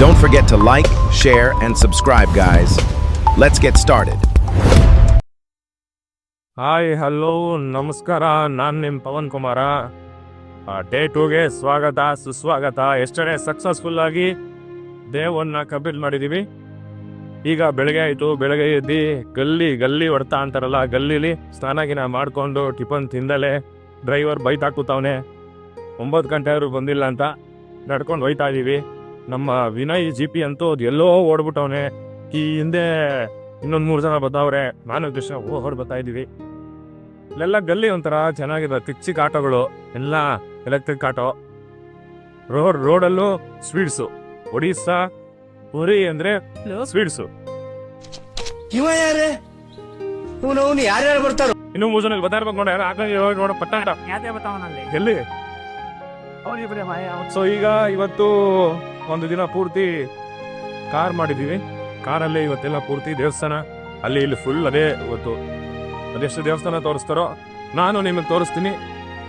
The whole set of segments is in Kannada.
Don't forget to like, share, and subscribe, guys. Let's get started. Hi hello ನಮಸ್ಕಾರ, ನಾನು ನಿಮ್ಮ ಪವನ್ ಕುಮಾರ. ಡೇ 2ಗೆ ಸ್ವಾಗತ ಸುಸ್ವಾಗತ. ಎಸ್ಟರ್ಡೇ ಸಕ್ಸಸ್ಫುಲ್ ಆಗಿ ಡೇ 1ನ ಕಂಪ್ಲೀಟ್ ಮಾಡಿದ್ದೀವಿ. ಈಗ ಬೆಳಗ್ಗೆ ಆಯಿತು. ಬೆಳಗ್ಗೆ ಎದ್ದು ಗಲ್ಲಿ ಹೊಡ್ತಾ ಅಂತಾರಲ್ಲ, ಗಲ್ಲಿಲಿ ಸ್ನಾನ ಮಾಡಿಕೊಂಡು ಟಿಫನ್ ತಿಂದಲೇ ಡ್ರೈವರ್ ಬೈತಾಕುತ್ತವನೆ. 9 ಗಂಟೆ ಆದರೂ ಬಂದಿಲ್ಲ ಅಂತ ನಡ್ಕೊಂಡು ಹೋಯ್ತಾ ಇದ್ದೀವಿ. ನಮ್ಮ ವಿನಯ್ GP ಅಂತೂ ಅದು ಎಲ್ಲೋ ಓಡ್ಬಿಟ್ಟವನೆ. ಈ ಹಿಂದೆ ಇನ್ನೊಂದು 3 ಜನ ಬರ್ತಾವ್ರೆ. ನಾನು ಕೃಷ್ಣ ಓಡ್ ಬರ್ತಾ ಇದ್ದೀವಿ. ಇಲ್ಲೆಲ್ಲ ಗಲ್ಲಿ ಒಂಥರ ಚೆನ್ನಾಗಿದೆ. ಚಿಕ್ಕ ಆಟೋಗಳು ಎಲ್ಲ ಎಲೆಕ್ಟ್ರಿಕ್ ಆಟೋ. ರೋಡಲ್ಲೂ ಸ್ವೀಟ್ಸು. ಒಡಿಸ್ಸಾ ಪುರಿ ಅಂದ್ರೆ ಸ್ವೀಟ್ಸು. ಯಾರ್ಯಾರು ಬರ್ತಾರ? ಇನ್ನು 3 ಜನ ಬರ್ತಾ ಇರ್ಬೇಕು ನೋಡ ಪಟ್ಟಾಟ ಎಲ್ಲಿ. ಸೊ ಈಗ ಇವತ್ತು ಒಂದು ದಿನ ಪೂರ್ತಿ ಕಾರ್ ಮಾಡಿದ್ದೀವಿ. ಕಾರಲ್ಲಿ ಇವತ್ತೆಲ್ಲ ಪೂರ್ತಿ ದೇವಸ್ಥಾನ ಅಲ್ಲಿ ಇಲ್ಲಿ ಫುಲ್ ಅದೇ. ಇವತ್ತು ಅದೆಷ್ಟು ದೇವಸ್ಥಾನ ತೋರಿಸ್ತಾರೋ ನಾನು ನಿಮಗೆ ತೋರಿಸ್ತೀನಿ.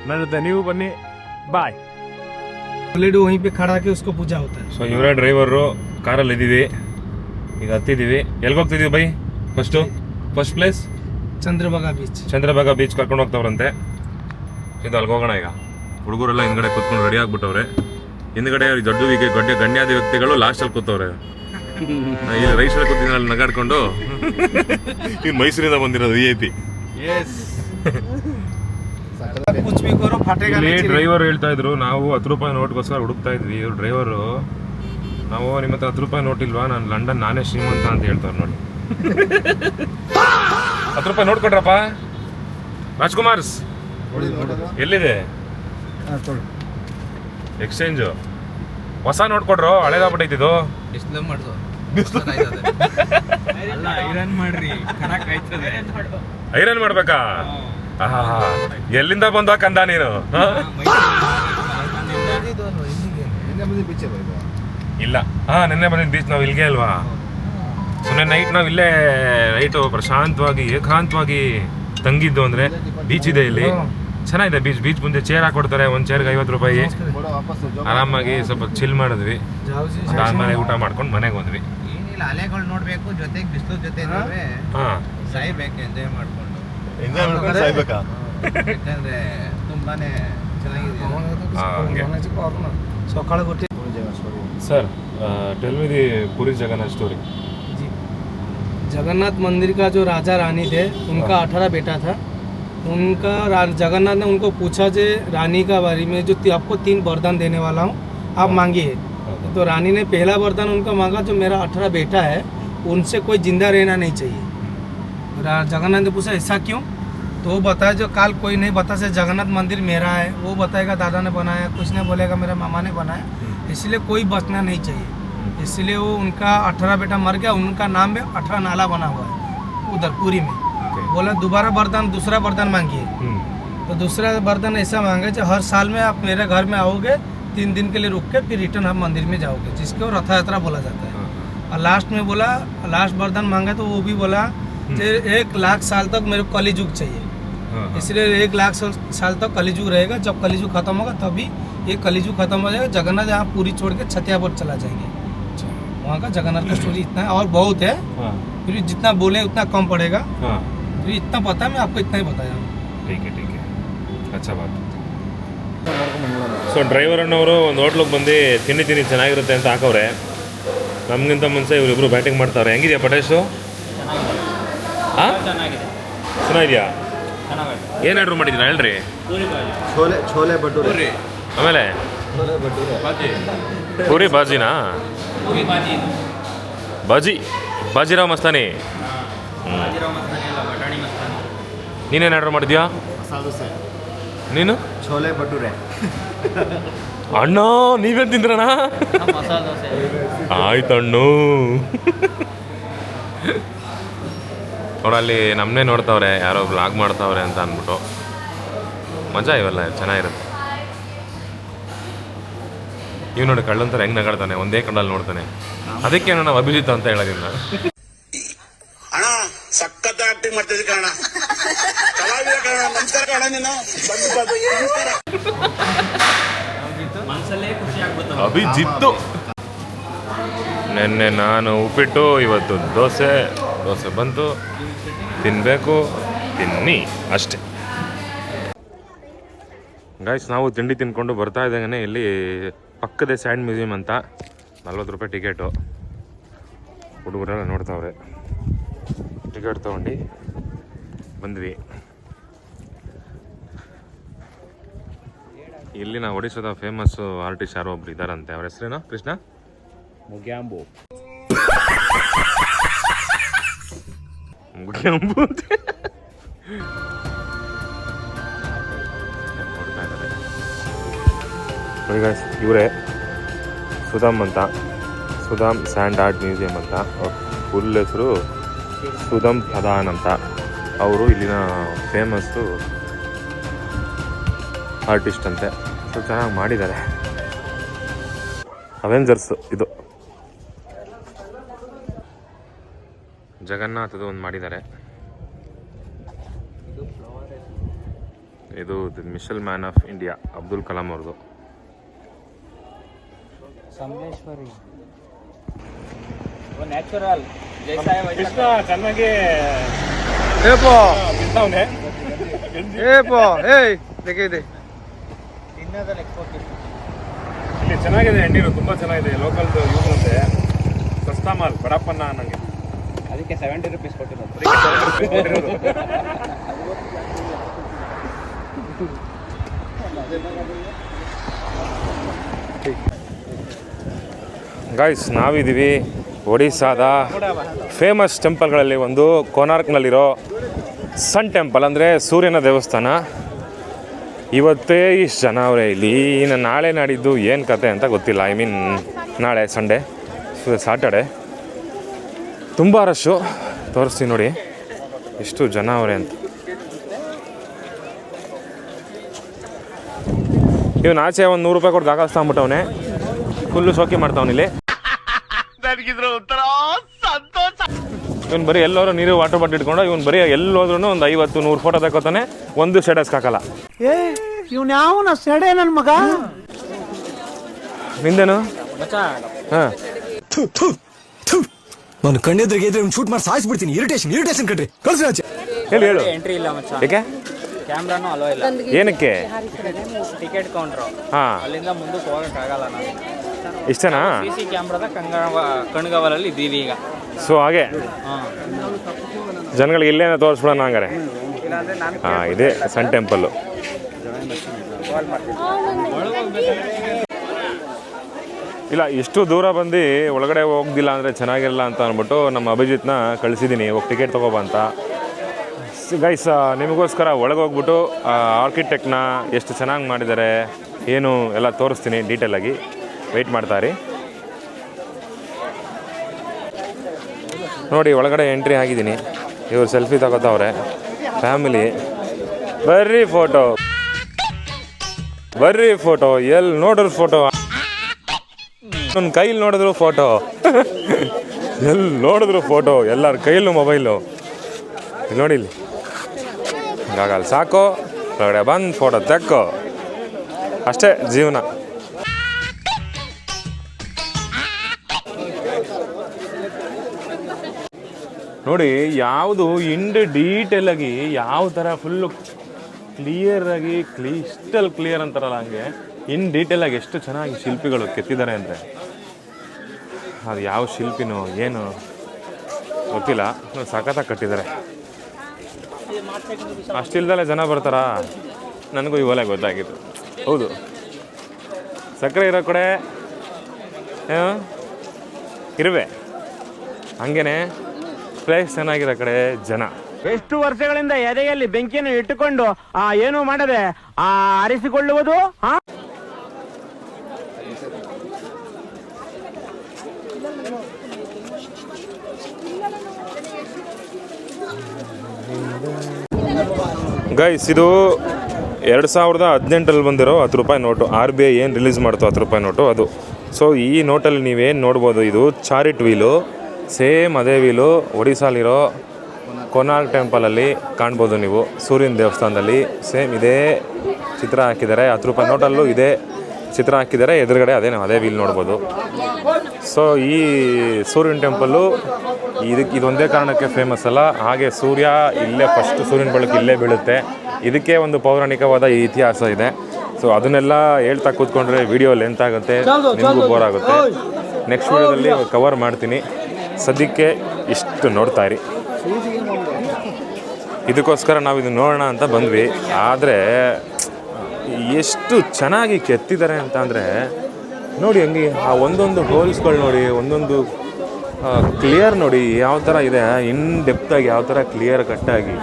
ನನ್ನ ಜೊತೆ ನೀವು ಬನ್ನಿ. ಬಾಯ್. वहीं पे खड़ा के उसको पूजा होता है. ಸೊ ಇವರೇ ಡ್ರೈವರು. ಕಾರಲ್ಲಿ ಇದ್ದೀವಿ, ಈಗ ಹತ್ತಿದ್ದೀವಿ. ಎಲ್ಲಿಗೆ ಹೋಗ್ತಿದ್ದೀವಿ ಬೈ? ಫಸ್ಟ್ ಪ್ಲೇಸ್ ಚಂದ್ರಭಾಗ ಬೀಚ್ ಕರ್ಕೊಂಡು ಹೋಗ್ತಾವ್ರಂತೆ. ಇದು ಅಲ್ಲಿಗೆ ಹೋಗೋಣ. ಈಗ ಹುಡುಗರೆಲ್ಲ ಹಿಂದ್ಗಡೆ ಕೂತ್ಕೊಂಡು ರೆಡಿ ಆಗ್ಬಿಟ್ಟವ್ರೆ. ಹಿಂದ್ಗಡೆ ದೊಡ್ಡ ಗಣ್ಯಾದ ವ್ಯಕ್ತಿಗಳು ಲಾಸ್ಟಲ್ಲಿ ಕೂತವ್ರೆ. ಇಲ್ಲಿ ರೈಸಲ್ಲಿ ಕೂತಿದ್ದೀನಿ, ಅಲ್ಲಿ ನಗಾಡ್ಕೊಂಡು. ಈಗ ಮೈಸೂರಿಂದ ಬಂದಿರೋದು VIP. ಡ್ರೈವರ್ ಹೇಳ್ತಾ ಇದ್ರು, ನಾವು 10 ರೂಪಾಯಿ ನೋಟ್ಗೋಸ್ಕರ ಹುಡುಕ್ತಾ ಇದ್ವಿ. ಇವ್ರು ಡ್ರೈವರು, ನಾವು ನಿಮ್ಮ ಹತ್ರ 10 ರೂಪಾಯಿ ನೋಟ್ ಇಲ್ವಾ, ನಾನು ಲಂಡನ್ ನಾನೇ ಶ್ರೀಮಂತ ಅಂತ ಹೇಳ್ತಾರೆ ನೋಡಿ. 10 ರೂಪಾಯಿ ನೋಟ್ ಕೊಡ್ರಪ್ಪ. ರಾಜ್ಕುಮಾರ್ಸ್ ಎಲ್ಲಿದೆ ಎಕ್ಸ್ಚೇಂಜು? ಹೊಸ ನೋಟ್ ಕೊಡ್ರು, ಹಳೇದಾಗ್ಬಿಟ್ಟೈತಿದು. ಐರನ್ ಮಾಡ್ಬೇಕಾ? ಎಲ್ಲಿಂದ ಬಂದ ಕಂದ ನೀನು? ಇಲ್ಲ, ನಿನ್ನೆ ಬಂದಿದ್ದು ಬೀಚ್. ನಾವು ಇಲ್ಲಿಗೆ ಅಲ್ವಾ? ಸುಮ್ಮನೆ ನೈಟ್ ನಾವು ಇಲ್ಲೇ ನೈಟು ಪ್ರಶಾಂತವಾಗಿ ಏಕಾಂತವಾಗಿ ತಂಗಿದ್ದು. ಅಂದ್ರೆ ಬೀಚ್ ಇದೆ ಇಲ್ಲಿ, ಚೆನ್ನಾಗಿದೆ ಬೀಚ್ ಮುಂದೆ ಚೇರ್ ಹಾಕೊಡ್ತಾರೆ. ಒಂದು ಚೇರ್ಗೆ 50 ರೂಪಾಯಿ. ಆರಾಮಾಗಿ ಸ್ವಲ್ಪ ಚಿಲ್ ಮಾಡಿದ್ವಿ. ಅದಾದ್ಮೇಲೆ ಊಟ ಮಾಡ್ಕೊಂಡು ಮನೆಗೆ ಬಂದ್ವಿ. ಏನಿಲ್ಲ, ಅಲೆಗಳು ನೋಡ್ಬೇಕು, ಜೊತೆಗೆ ಬಿಸಿಲು ಜೊತೆ ಸಾಯ್ಬೇಕು. ಎಂಜಾಯ್ ಮಾಡ್ಕೊಂಡು ಸಾಯ್ಬೇಕಾ? ಯಾಕಂದ್ರೆ ತುಂಬಾನೇ ಚೆನ್ನಾಗಿದೆ. सर टेल मी दी पूरी जगन्नाथ स्टोरी. जगन्नाथ मंदिर का जो राजा रानी थे, उनका 18 बेटा था. उनका जगन्नाथ ने उनको पूछा जे रानी का बारे में, जो आपको 3 वरदान देने वाला हूँ, आप मांगिए. तो रानी ने पहला वरदान उनका मांगा, जो मेरा 18 बेटा है उनसे कोई जिंदा रहना नहीं चाहिए. जगन्नाथ ने पूछा ऐसा क्यों? तो वो बताया, जो काल कोई नहीं बता से जगन्नाथ मंदिर मेरा है, वो बताएगा दादा ने बनाया, कुछ ने बोलेगा मेरा मामा ने बनाया, इसलिए कोई बचना नहीं चाहिए. इसलिए वो उनका 18 बेटा मर गया. उनका नाम में 18 नाला बना हुआ है उधर पुरी में. बोला दूसरा वरदान मांगिए. तो दूसरा वरदान ऐसा मांगे, जो हर साल में आप मेरे घर में आओगे, 3 दिन के लिए रुक के फिर रिटर्न आप मंदिर में जाओगे, जिसको रथ यात्रा बोला जाता है. और लास्ट में बोला, लास्ट वरदान मांगा तो वो भी बोला 1 लाख साल तक मेरे को कलिजुग चाहिए. इसलिए 1 लाख साल तक कलिजुग रहेगा. जब कलिजुग खत्म होगा तभी ये कलिजुग खत्म हो जाएगा. जगन्नाथ यहाँ पूरी छोड़ के छतियापुर चला जाएंगे. वहाँ का जगन्नाथ का स्टोरी इतना है, और बहुत है. फिर जितना बोले उतना कम पड़ेगा. फिर इतना पता है, मैं आपको इतना ही बताया. ठीक है अच्छा बात. ಸೊ ಡ್ರೈವರ್ ಅನ್ನೋರು ಒಂದು ಹೋಟ್ಲಿಗೆ ಬಂದು ತಿಂಡಿ ಚೆನ್ನಾಗಿರುತ್ತೆ ಅಂತ ಹಾಕವ್ರೆ. ನಮಗಿಂತ ಮುಂಚೆ ಇವರಿಬ್ರು ಬ್ಯಾಟಿಂಗ್ ಮಾಡ್ತಾವ್ರೆ. ಹೆಂಗಿದೆಯಾ ಪಟೇಶು? ಚೆನ್ನಾಗಿದೆಯಾ? ಏನು ಆರ್ಡ್ರ್ ಮಾಡಿದ್ದೀರಾ ಹೇಳ್ರಿ? ಛೋಲೆ ಭಟೂರೆ. ಆಮೇಲೆ ಪೂರಿ ಬಾಜಿನಾ? ಬಾಜಿರಾವ್ ಮಸ್ತಾನಿ. ನೀನೇನು ಆರ್ಡ್ರ್ ಮಾಡಿದ್ಯಾ? ನೀನು? ಛೋಲೆ ಭಟೂರೆ. ಅಣ್ಣ ನೀವೇನು ತಿಂದ್ರಣ್ಣ? ಆಯ್ತಣ್ಣು. ನೋಡಲ್ಲಿ ನಮ್ಮನ್ನೇ ನೋಡ್ತಾವ್ರೆ, ಯಾರೋ ಬ್ಲಾಗ್ ಮಾಡ್ತಾವ್ರೆ ಅಂತ ಅಂದ್ಬಿಟ್ಟು. ಮಜಾ ಇವೆಲ್ಲ ಚೆನ್ನಾಗಿರುತ್ತೆ. ಇವ್ ನೋಡಿ ಕಳ್ಳಂತಾರೆ ಹೆಂಗ್ ನಗಾಡ್ತಾನೆ, ಒಂದೇ ಕಣ್ಣಲ್ಲಿ ನೋಡ್ತಾನೆ. ಅದಕ್ಕೆ ನಾವು ಅಭಿಜಿತ್ ಅಂತ ಹೇಳೋದಿಲ್ಲ. ಅಣ್ಣ ಸಖತ್ ಆಕ್ಟಿಂಗ್ ಮಾಡ್ತಿದ್ದೆ ಕಣ. ಕಲಾವಿದ ಕಣ. ನಮಸ್ಕಾರ ಕಣ. ನೀನು ಅಭಿಜಿತ್ತು ನೆನ್ನೆ ನಾನು ಉಪ್ಪಿಟ್ಟು, ಇವತ್ತು ದೋಸೆ ಬಂತು, ತಿನ್ನಬೇಕು, ತಿನ್ನಿ ಅಷ್ಟೇ. ಗೈಸ್, ನಾವು ತಿಂಡಿ ತಿನ್ಕೊಂಡು ಬರ್ತಾ ಇದ್ದಂಗೆ ಇಲ್ಲಿ ಪಕ್ಕದೇ ಸ್ಯಾಂಡ್ ಮ್ಯೂಸಿಯಂ ಅಂತ 40 ರೂಪಾಯಿ ಟಿಕೆಟು. ಹುಡುಗರೆಲ್ಲ ನೋಡ್ತಾವ್ರೆ. ಟಿಕೆಟ್ ತೊಗೊಂಡು ಬಂದ್ವಿ. ಇಲ್ಲಿನ ಒಡಿಶಾದ ಫೇಮಸ್ ಆರ್ಟಿಸ್ಟ್ ಯಾರೋ ಒಬ್ರು ಇದ್ದಾರಂತೆ. ಅವ್ರ ಹೆಸರೇನೋ? ಕೃಷ್ಣ ಮುಗ್ಯಾಂಬು ನೋಡ್ತಾ ಇದ್ದಾರೆ. ಇವರೇ ಸುಧಾಮ್ ಅಂತ, ಸುಧಾಮ್ ಸ್ಯಾಂಡ್ ಆರ್ಟ್ ಮ್ಯೂಸಿಯಂ ಅಂತ. ಫುಲ್ ಹೆಸರು ಸುಧಾಮ್ ಪ್ರಧಾನ್ ಅಂತ. ಅವರು ಇಲ್ಲಿನ ಫೇಮಸ್ಸು ಆರ್ಟಿಸ್ಟ್ ಅಂತೆ. ಸೊ ಚೆನ್ನಾಗಿ ಮಾಡಿದ್ದಾರೆ. ಅವೆಂಜರ್ಸ್ ಇದು ಜಗನ್ನಾಥದು ಒಂದು ಮಾಡಿದ್ದಾರೆ. ಇದು missile man of India Abdul Kalam ಅವ್ರದ್ದು. ನ್ಯಾಚುರಲ್ ಕೃಷ್ಣ ಚೆನ್ನಾಗಿ ಇಲ್ಲಿ ಚೆನ್ನಾಗಿದೆ. ಎಣ್ಣೀರು ತುಂಬ ಚೆನ್ನಾಗಿದೆ. ಲೋಕಲ್ದು ಯೂಸ್ ಅಂತೆ. ಸಸ್ತಾ ಮಾಲ್ ಬಡಪ್ಪನ್ನ ನನಗೆ ಅದಕ್ಕೆ 70 ರೂಪೀಸ್ ಕೊಟ್ಟಿರೋದು. ಗಾಯ್ಸ್, ನಾವಿದ್ದೀವಿ ಒಡಿಸ್ಸಾದ ಫೇಮಸ್ ಟೆಂಪಲ್ಗಳಲ್ಲಿ ಒಂದು ಕೋನಾರ್ಕ್ನಲ್ಲಿರೋ ಸನ್ ಟೆಂಪಲ್, ಅಂದರೆ ಸೂರ್ಯನ ದೇವಸ್ಥಾನ. ಇವತ್ತೇ ಇಷ್ಟು ಜನ ಅವರೇ ಇಲ್ಲಿ. ಇನ್ನು ನಾಳೆ ನಾಡಿದ್ದು ಏನು ಕತೆ ಅಂತ ಗೊತ್ತಿಲ್ಲ. ಐ ಮೀನ್ ನಾಳೆ ಸಂಡೇ, ಸಾಟರ್ಡೆ. ತುಂಬ ರಶ್ಶು. ತೋರಿಸ್ತೀನಿ ನೋಡಿ ಎಷ್ಟು ಜನ ಅವರೇ ಅಂತ. ಇವನು ಆಚೆ ಒಂದು 100 ರೂಪಾಯಿ ಕೊಟ್ಟು ದಾಖಲಿಸ್ತಾಗ್ಬಿಟ್ಟವನೆ. ಫುಲ್ಲು ಶೋಕಿ ಮಾಡ್ತಾವನಿಲ್ಲಿ. ಇವನು ಬರೀ ಎಲ್ಲರೂ ನೀರು ವಾಟರ್ ಬಾಟಲ್ ಇಟ್ಕೊಂಡು ಇವನು ಬರೀ ಎಲ್ಲೋದ್ರೂ ಒಂದು 50-100 ಫೋಟೋ ತಗೋತಾನೆ. ಒಂದು ಸ್ಟೇಟಸ್ ಹಾಕಲ್ಲ. ಇವನ ಸೆಡೆ ನನ್ನ ಮಗ. ನಿಂದೇನು? ಹಾಂ, ನಾನು ಕಣ್ಣೆದ್ರಿಗೆ ಇದ್ರೆ ಶೂಟ್ ಮಾಡಿ ಸಾಯಿಸ್ಬಿಡ್ತೀನಿ. ಇರಿಟೇಷನ್ ಕಟ್ರಿ. ಕಳ್ಸಿ ಹೇಳು. ಎಂಟ್ರಿ ಇಲ್ಲ ಮಚ್ಚ. ಯಾಕೆ? ಕ್ಯಾಮ್ರಾನು ಅಲೋ ಇಲ್ಲ. ಏನಕ್ಕೆ? Ticket counter. ಹಾಂ, ಅಲ್ಲಿಂದ ಮುಂದಕ್ಕೆ ಹೋಗಕ್ಕೆ ಆಗಲ್ಲ. ನಾವು ಇಷ್ಟನಾ? CC ಕ್ಯಾಮ್ರಾದ ಕಣ್ಗಾವಲಲ್ಲಿ ಇದ್ದೀವಿ ಈಗ. ಸೊ ಹಾಗೆ ಜನಗಳಿಗೆ ಇಲ್ಲೇನ ತೋರಿಸ್ಬಿಡೋಣ ಹಂಗಾರೆ. ಹಾಂ, ಇದೇ ಸನ್ ಟೆಂಪಲ್ಲು. ಇಲ್ಲ, ಇಷ್ಟು ದೂರ ಬಂದು ಒಳಗಡೆ ಹೋಗ್ದಿಲ್ಲ ಅಂದರೆ ಚೆನ್ನಾಗಿರಲ್ಲ ಅಂತ ಅಂದ್ಬಿಟ್ಟು ನಮ್ಮ ಅಭಿಜಿತ್ನ ಕಳಿಸಿದ್ದೀನಿ, ಹೋಗಿ ಟಿಕೆಟ್ ತೊಗೊಬ ಅಂತ. ಗೈಸ್, ನಿಮಗೋಸ್ಕರ ಒಳಗೆ ಹೋಗ್ಬಿಟ್ಟು ಆರ್ಕಿಟೆಕ್ಟ್ನ ಎಷ್ಟು ಚೆನ್ನಾಗಿ ಮಾಡಿದ್ದಾರೆ ಏನು ಎಲ್ಲ ತೋರಿಸ್ತೀನಿ ಡೀಟೇಲಾಗಿ. ವೆಯ್ಟ್ ಮಾಡ್ತಾರಿ. ನೋಡಿ, ಒಳಗಡೆ ಎಂಟ್ರಿ ಆಗಿದ್ದೀನಿ. ಇವ್ರು ಸೆಲ್ಫಿ ತಗೋತಾವ್ರೆ. ಫ್ಯಾಮಿಲಿ. ಬರ್ರಿ ಫೋಟೋ ಎಲ್ಲಿ ನೋಡಿದ್ರು ಫೋಟೋ. ನನ್ನ ಕೈಲಿ ನೋಡಿದ್ರು ಫೋಟೋ, ಎಲ್ಲಿ ನೋಡಿದ್ರು ಫೋಟೋ. ಎಲ್ಲರ ಕೈಯಲ್ಲೂ ಮೊಬೈಲು. ಇಲ್ಲಿ ನೋಡಿ, ಇಲ್ಲಿ ಹಿಂಗಾಗಲ್ಲ. ಸಾಕು, ಒಳಗಡೆ ಬಂದು ಫೋಟೋ ತೆಕ್ಕೋ, ಅಷ್ಟೇ ಜೀವನ. ನೋಡಿ, ಯಾವುದು ಡೀಟೇಲಾಗಿ ಯಾವ ಥರ ಫುಲ್ಲು ಕ್ಲಿಯರಾಗಿ ಕ್ರಿಸ್ಟಲ್ ಕ್ಲಿಯರ್ ಅಂತಾರಲ್ಲ ಹಂಗೆ ಡೀಟೇಲಾಗಿ ಎಷ್ಟು ಚೆನ್ನಾಗಿ ಶಿಲ್ಪಿಗಳು ಕೆತ್ತಿದ್ದಾರೆ ಅಂದರೆ. ಅದು ಯಾವ ಶಿಲ್ಪಿನೋ ಏನು ಗೊತ್ತಿಲ್ಲ, ಸಖತ್ತಾಗಿ ಕಟ್ಟಿದ್ದಾರೆ. ಅಷ್ಟಿಲ್ದಲ್ಲೇ ಜನ ಬರ್ತಾರಾ? ನನಗೂ ಇವೆಲ್ಲ ಗೊತ್ತಾಗಿತ್ತು. ಹೌದು, ಸಕ್ಕರೆ ಇರೋ ಕಡೆ ಇರುವೆ, ಹಂಗೇನೆ ಪ್ಲೇಸ್ ಚೆನ್ನಾಗಿರೋ ಕಡೆ ಜನ. ಎಷ್ಟು ವರ್ಷಗಳಿಂದ ಎದೆಯಲ್ಲಿ ಬೆಂಕಿಯನ್ನು ಇಟ್ಟುಕೊಂಡು ಏನು ಮಾಡದೆ ಆರಿಸಿಕೊಳ್ಳುವುದು. ಗೈಸ್, ಇದು 2018 ಬಂದಿರೋ 10 ರೂಪಾಯಿ ನೋಟು. RBI ಏನು ರಿಲೀಸ್ ಮಾಡ್ತು 10 ರೂಪಾಯಿ ನೋಟು ಅದು. ಸೊ ಈ ನೋಟಲ್ಲಿ ನೀವೇನು ನೋಡ್ಬೋದು, ಇದು ಚಾರಿಟ್ ವೀಲು. ಸೇಮ್ ಅದೇ ವೀಲು ಒಡಿಸ್ಸಾಲಿರೋ ಕೋನಾರ್ಕ್ ಟೆಂಪಲಲ್ಲಿ ಕಾಣ್ಬೋದು ನೀವು. ಸೂರ್ಯನ ದೇವಸ್ಥಾನದಲ್ಲಿ ಸೇಮ್ ಇದೇ ಚಿತ್ರ ಹಾಕಿದ್ದಾರೆ. 10 ರೂಪಾಯಿ ನೋಟಲ್ಲೂ ಇದೇ ಚಿತ್ರ ಹಾಕಿದ್ದಾರೆ. ಎದುರುಗಡೆ ಅದೇ ವೀಲ್ ನೋಡ್ಬೋದು. ಸೊ ಈ ಸೂರ್ಯನ ಟೆಂಪಲ್ಲು ಇದೊಂದೇ ಕಾರಣಕ್ಕೆ ಫೇಮಸ್ ಅಲ್ಲ, ಹಾಗೆ ಸೂರ್ಯ ಇಲ್ಲೇ ಫಸ್ಟ್ ಸೂರ್ಯನ ಬೆಳಕು ಇಲ್ಲೇ ಬೀಳುತ್ತೆ. ಇದಕ್ಕೆ ಒಂದು ಪೌರಾಣಿಕವಾದ ಇತಿಹಾಸ ಇದೆ. ಸೊ ಅದನ್ನೆಲ್ಲ ಹೇಳ್ತಾ ಕೂತ್ಕೊಂಡ್ರೆ ವಿಡಿಯೋ ಲೆಂತ್ ಆಗುತ್ತೆ, ನಿಮಗೂ ಬೋರ್ ಆಗುತ್ತೆ. ನೆಕ್ಸ್ಟ್ ವಿಡಿಯೋದಲ್ಲಿ ಕವರ್ ಮಾಡ್ತೀನಿ. ಸದ್ಯಕ್ಕೆ ಇಷ್ಟು ನೋಡ್ತಾ ಇರಿ. ಇದಕ್ಕೋಸ್ಕರ ನಾವು ಇದನ್ನು ನೋಡೋಣ ಅಂತ ಬಂದ್ವಿ. ಆದರೆ ಎಷ್ಟು ಚೆನ್ನಾಗಿ ಕೆತ್ತಿದ್ದಾರೆ ಅಂತ ಅಂದರೆ ನೋಡಿ, ಹಂಗೆ ಆ ಒಂದೊಂದು ಹೋಲ್ಸ್ಗಳು ನೋಡಿ, ಒಂದೊಂದು ಕ್ಲಿಯರ್ ನೋಡಿ ಯಾವ ಥರ ಇದೆ, ಇನ್ ಡೆಪ್ತಾಗಿ ಯಾವ ಥರ ಕ್ಲಿಯರ್ ಕಟ್ಟಾಗಿ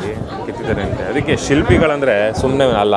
ಕೆತ್ತಿದ್ದಾರೆ ಅಂತ. ಅದಕ್ಕೆ ಶಿಲ್ಪಿಗಳಂದರೆ ಸುಮ್ಮನೆ ಅಲ್ಲ.